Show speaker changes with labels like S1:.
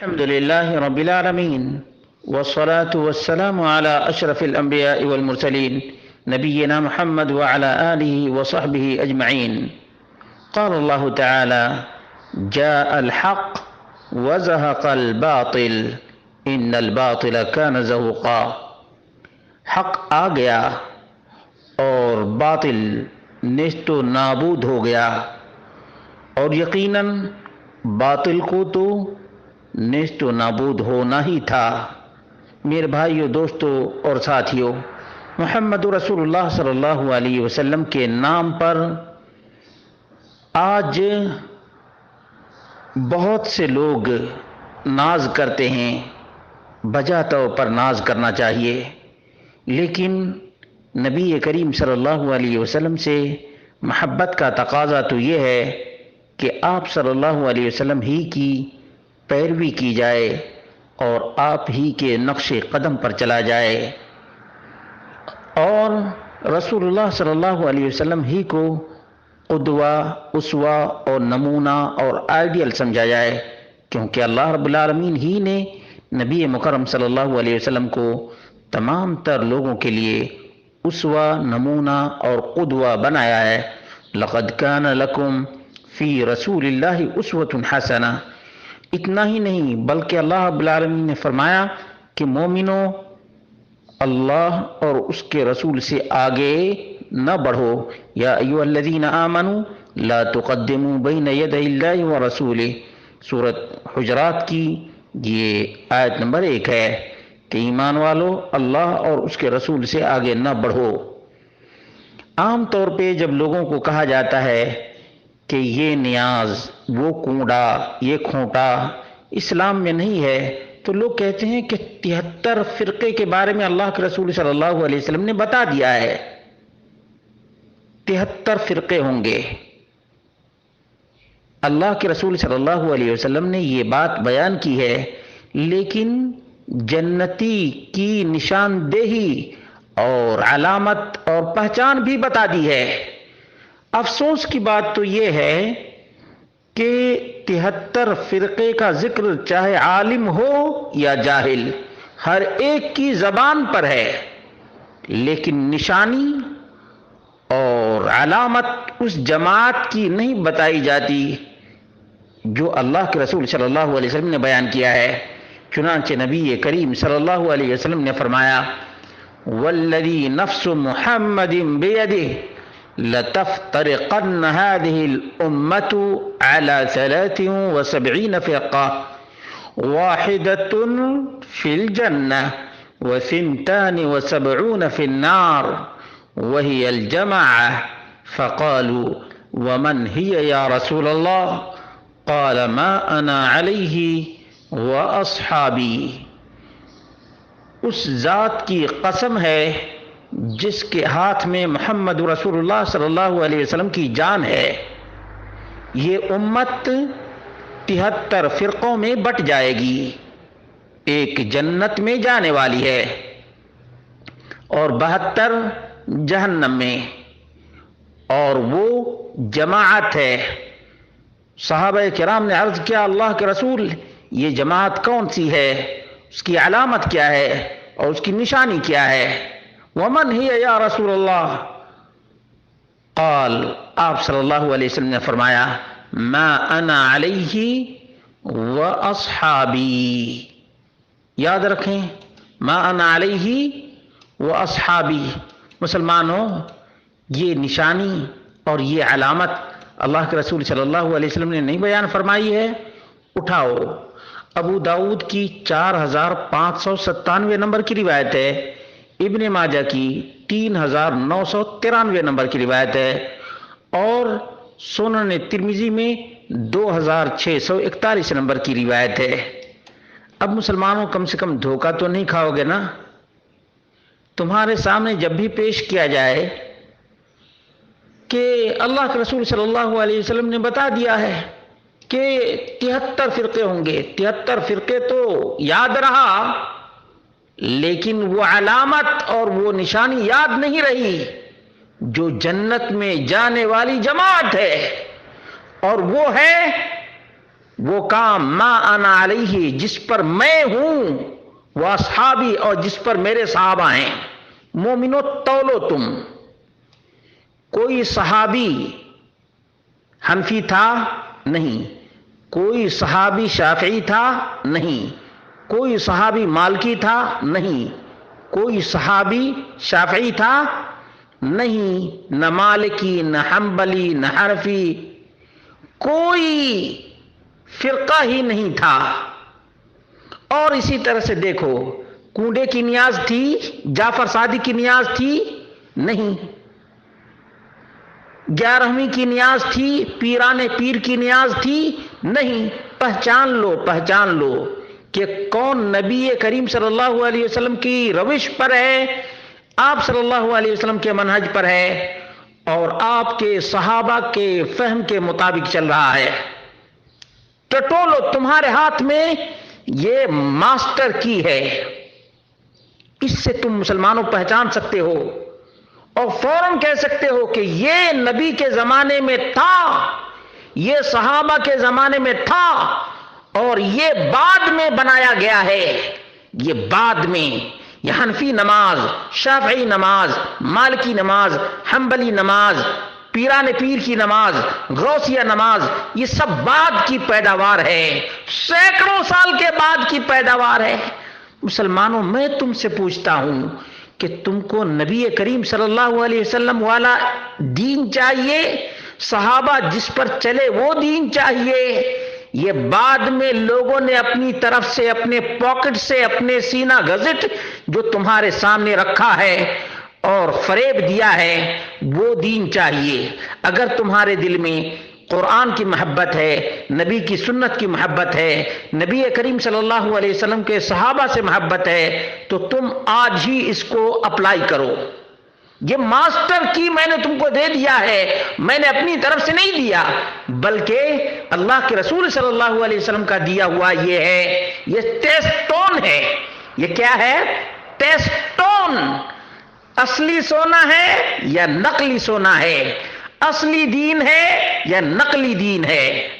S1: الحمد لله رب العالمين والصلاة والسلام على أشرف الأنبياء والمرسلين نبينا محمد وعلى آله وصحبه أجمعين. قال الله تعالى: جاء الحق وزهق الباطل إن الباطل كان زهوقا. حق آ گیا اور باطل نیست و نابود ہو گیا، اور یقیناً باطل کو تو نیست و نابود ہونا ہی تھا. میرے بھائیو، دوستو اور ساتھیو، محمد رسول اللہ صلی اللہ علیہ وسلم کے نام پر آج بہت سے لوگ ناز کرتے ہیں. بجا طور پر ناز کرنا چاہیے، لیکن نبی کریم صلی اللہ علیہ وسلم سے محبت کا تقاضا تو یہ ہے کہ آپ صلی اللہ علیہ وسلم ہی کی پیروی کی جائے اور آپ ہی کے نقش قدم پر چلا جائے، اور رسول اللہ صلی اللہ علیہ وسلم ہی کو قدوہ، اسوہ اور نمونہ اور آئیڈیل سمجھا جائے، کیونکہ اللہ رب العالمین ہی نے نبی مکرم صلی اللہ علیہ وسلم کو تمام تر لوگوں کے لیے اسوہ، نمونہ اور قدوہ بنایا ہے. لقد کان لکم فی رسول اللہ اسوۃ حسنہ. اتنا ہی نہیں بلکہ اللہ رب العالمین نے فرمایا کہ مومنوں، اللہ اور اس کے رسول سے آگے نہ بڑھو. یا ایھا الذین آمنوا لا تقدموا بین یدی اللہ ورسولہ. سورۃ حجرات کی یہ آیت نمبر 1 ہے کہ ایمان والو، اللہ اور اس کے رسول سے آگے نہ بڑھو. عام طور پہ جب لوگوں کو کہا جاتا ہے کہ یہ نیاز، وہ کوڑا، یہ کھوٹا اسلام میں نہیں ہے، تو لوگ کہتے ہیں کہ 73 فرقے کے بارے میں اللہ کے رسول صلی اللہ علیہ وسلم نے بتا دیا ہے. 73 فرقے ہوں گے. اللہ کے رسول صلی اللہ علیہ وسلم نے یہ بات بیان کی ہے، لیکن جنتی کی نشاندہی اور علامت اور پہچان بھی بتا دی ہے. افسوس کی بات تو یہ ہے کہ 73 فرقے کا ذکر چاہے عالم ہو یا جاہل، ہر ایک کی زبان پر ہے، لیکن نشانی اور علامت اس جماعت کی نہیں بتائی جاتی جو اللہ کے رسول صلی اللہ علیہ وسلم نے بیان کیا ہے. چنانچہ نبی کریم صلی اللہ علیہ وسلم نے فرمایا: والذی نفس محمد بیدہ لتفترقن هذه الأمة على 73 فرقة واحدة في الجنة و72 في النار وهي الجماعة. فقالوا: ومن هي يا رسول الله؟ قال: ما أنا عليه وأصحابي. اس ذات کی قسم ہے جس کے ہاتھ میں محمد رسول اللہ صلی اللہ علیہ وسلم کی جان ہے، یہ امت 73 فرقوں میں بٹ جائے گی. ایک جنت میں جانے والی ہے اور 72 جہنم میں، اور وہ جماعت ہے. صحابہ کرام نے عرض کیا: اللہ کے رسول، یہ جماعت کون سی ہے؟ اس کی علامت کیا ہے اور اس کی نشانی کیا ہے؟ ومن ہی یا رسول اللہ؟ قال، آپ صلی اللہ علیہ وسلم نے فرمایا: ما انا علیہ واصحابی. یاد رکھیں، ما انا علیہ واصحابی. مسلمانوں، یہ نشانی اور یہ علامت اللہ کے رسول صلی اللہ علیہ وسلم نے نہیں بیان فرمائی ہے. اٹھاؤ، ابو داؤد کی 4597 نمبر کی روایت ہے، ابن ماجہ کی 3993 نمبر کی روایت ہے، اور سنن ترمذی میں 2641 نمبر کی روایت ہے. اب مسلمانوں، کم سے کم دھوکہ تو نہیں کھاؤ گے نا؟ تمہارے سامنے جب بھی پیش کیا جائے کہ اللہ کے رسول صلی اللہ علیہ وسلم نے بتا دیا ہے کہ 73 فرقے ہوں گے، 73 فرقے تو یاد رہا، لیکن وہ علامت اور وہ نشانی یاد نہیں رہی جو جنت میں جانے والی جماعت ہے، اور وہ ہے وہ کام ما انا علیہ جس پر میں ہوں، وہ اصحابی اور جس پر میرے صحابہ ہیں۔ مومنو تولو تم، کوئی صحابی حنفی تھا نہیں، کوئی صحابی شافعی تھا نہیں، کوئی صحابی مالکی تھا نہیں، کوئی صحابی شافعی تھا نہیں، نہ مالکی نہ حنبلی نہ حنفی، کوئی فرقہ ہی نہیں تھا۔ اور اسی طرح سے دیکھو، کنڈے کی نیاز تھی، جعفر صادق کی نیاز تھی نہیں، 11ویں کی نیاز تھی، پیران پیر کی نیاز تھی نہیں۔ پہچان لو کہ کون نبی کریم صلی اللہ علیہ وسلم کی روش پر ہے، آپ صلی اللہ علیہ وسلم کے منہج پر ہے اور آپ کے صحابہ کے فہم کے مطابق چل رہا ہے۔ ٹٹولو، تمہارے ہاتھ میں یہ ماسٹر کی ہے، اس سے تم مسلمانوں پہچان سکتے ہو اور فوراً کہہ سکتے ہو کہ یہ نبی کے زمانے میں تھا، یہ صحابہ کے زمانے میں تھا اور یہ بعد میں بنایا گیا ہے۔ یہ بعد میں، یہ حنفی نماز، شافعی نماز، مالکی نماز، حنبلی نماز، پیران پیر کی نماز، غوثیہ نماز، یہ سب بعد کی پیداوار ہے، سینکڑوں سال کے بعد کی پیداوار ہے۔ مسلمانوں، میں تم سے پوچھتا ہوں کہ تم کو نبی کریم صلی اللہ علیہ وسلم والا دین چاہیے، صحابہ جس پر چلے وہ دین چاہیے، یہ بعد میں لوگوں نے اپنی طرف سے، اپنے پاکٹ سے، اپنے سینہ گزٹ جو تمہارے سامنے رکھا ہے اور فریب دیا ہے، وہ دین چاہیے؟ اگر تمہارے دل میں قرآن کی محبت ہے، نبی کی سنت کی محبت ہے، نبی کریم صلی اللہ علیہ وسلم کے صحابہ سے محبت ہے، تو تم آج ہی اس کو اپلائی کرو۔ یہ ماسٹر کی میں نے تم کو دے دیا ہے، میں نے اپنی طرف سے نہیں دیا، بلکہ اللہ کے رسول صلی اللہ علیہ وسلم کا دیا ہوا یہ ہے، یہ ٹیسٹون ہے۔ یہ کیا ہے؟ ٹیسٹون۔ اصلی سونا ہے یا نقلی سونا ہے؟ اصلی دین ہے یا نقلی دین ہے؟